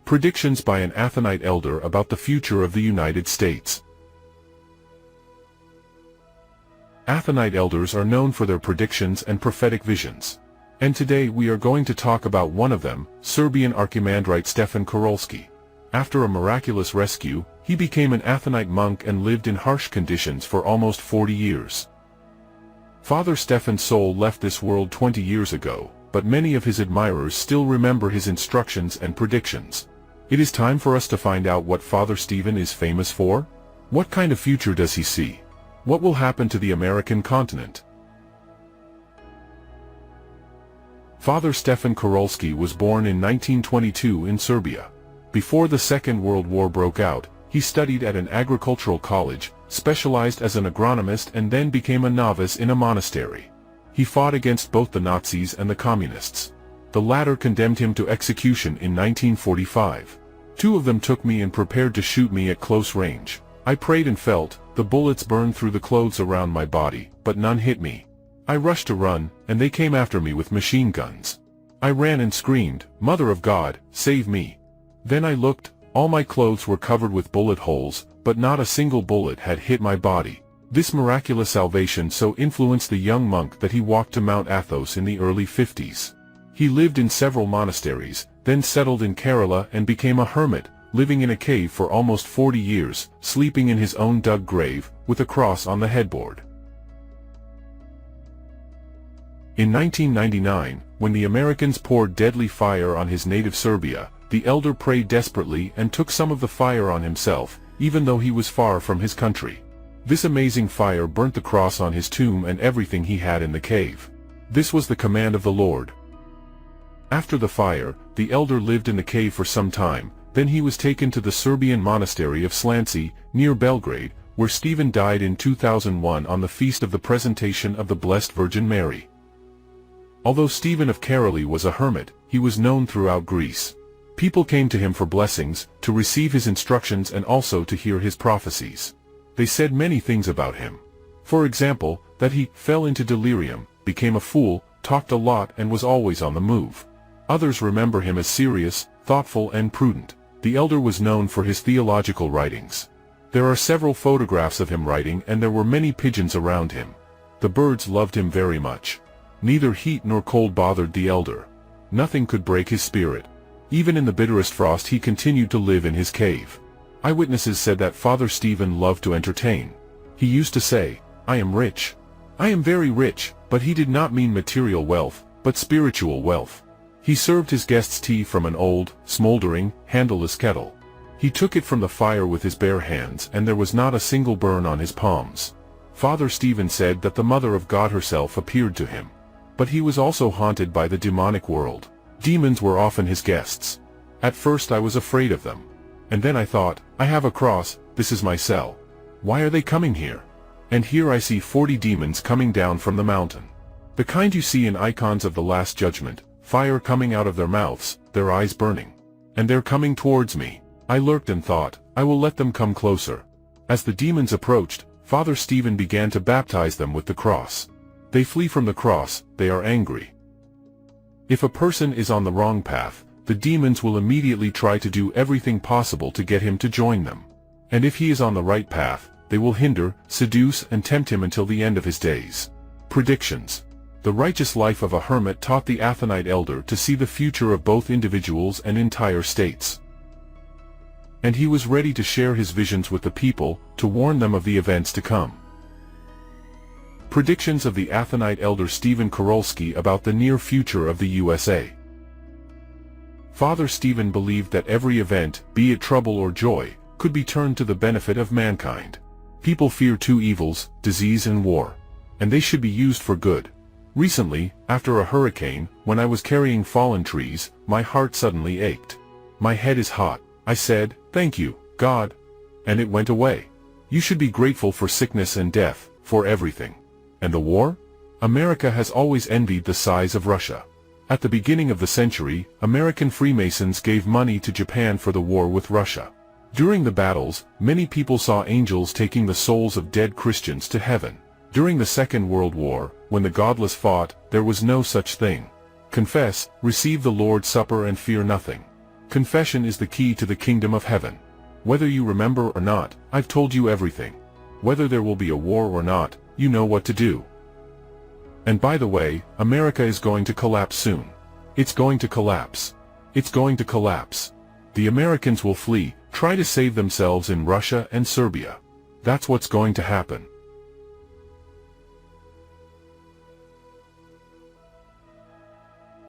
Predictions by an Athonite elder about the future of the United States. Athonite elders are known for their predictions and prophetic visions. And today we are going to talk about one of them, Serbian Archimandrite Stefan Karulski. After a miraculous rescue, he became an Athonite monk and lived in harsh conditions for almost 40 years. Father Stefan's soul left this world 20 years ago, but many of his admirers still remember his instructions and predictions. It is time for us to find out what Father Stefan is famous for. What kind of future does he see? What will happen to the American continent? Father Stefan Karulski was born in 1922 in Serbia. Before the Second World War broke out, he studied at an agricultural college, specialized as an agronomist, and then became a novice in a monastery. He fought against both the Nazis and the Communists. The latter condemned him to execution in 1945. Two of them took me and prepared to shoot me at close range. I prayed and felt the bullets burn through the clothes around my body, but none hit me. I rushed to run, and they came after me with machine guns. I ran and screamed, "Mother of God, save me!" Then I looked. All my clothes were covered with bullet holes, but not a single bullet had hit my body. This miraculous salvation so influenced the young monk that he walked to Mount Athos in the early 50s. He lived in several monasteries, then settled in Kerala and became a hermit, living in a cave for almost 40 years, sleeping in his own dug grave, with a cross on the headboard. In 1999, when the Americans poured deadly fire on his native Serbia, the elder prayed desperately and took some of the fire on himself, even though he was far from his country. This amazing fire burnt the cross on his tomb and everything he had in the cave. This was the command of the Lord. After the fire, the elder lived in the cave for some time. Then he was taken to the Serbian monastery of Slanci, near Belgrade, where Stephen died in 2001 on the feast of the Presentation of the Blessed Virgin Mary. Although Stephen of Karoli was a hermit, he was known throughout Greece. People came to him for blessings, to receive his instructions, and also to hear his prophecies. They said many things about him. For example, that he fell into delirium, became a fool, talked a lot, and was always on the move. Others remember him as serious, thoughtful, and prudent. The elder was known for his theological writings. There are several photographs of him writing, and there were many pigeons around him. The birds loved him very much. Neither heat nor cold bothered the elder. Nothing could break his spirit. Even in the bitterest frost he continued to live in his cave. Eyewitnesses said that Father Stephen loved to entertain. He used to say, "I am rich. I am very rich," but he did not mean material wealth, but spiritual wealth. He served his guests tea from an old, smoldering, handleless kettle. He took it from the fire with his bare hands, and there was not a single burn on his palms. Father Stephen said that the Mother of God herself appeared to him. But he was also haunted by the demonic world. Demons were often his guests. At first I was afraid of them. And then I thought, I have a cross, this is my cell. Why are they coming here? And here I see 40 demons coming down from the mountain. The kind you see in icons of the Last Judgment, fire coming out of their mouths, their eyes burning. And they're coming towards me. I lurked and thought, I will let them come closer. As the demons approached, Father Stephen began to baptize them with the cross. They flee from the cross, they are angry. If a person is on the wrong path, the demons will immediately try to do everything possible to get him to join them. And if he is on the right path, they will hinder, seduce, and tempt him until the end of his days. Predictions. The righteous life of a hermit taught the Athonite elder to see the future of both individuals and entire states. And he was ready to share his visions with the people, to warn them of the events to come. Predictions of the Athonite elder Stefan Karulski about the near future of the USA. Father Stephen believed that every event, be it trouble or joy, could be turned to the benefit of mankind. People fear two evils, disease and war. And they should be used for good. Recently, after a hurricane, when I was carrying fallen trees, my heart suddenly ached. My head is hot. I said, "Thank you, God." And it went away. You should be grateful for sickness and death, for everything. And the war? America has always envied the size of Russia. At the beginning of the century, American Freemasons gave money to Japan for the war with Russia. During the battles, many people saw angels taking the souls of dead Christians to heaven. During the Second World War, when the godless fought, there was no such thing. Confess, receive the Lord's Supper and fear nothing. Confession is the key to the kingdom of heaven. Whether you remember or not, I've told you everything. Whether there will be a war or not, you know what to do. And by the way, America is going to collapse soon. It's going to collapse. It's going to collapse. The Americans will flee, try to save themselves in Russia and Serbia. That's what's going to happen.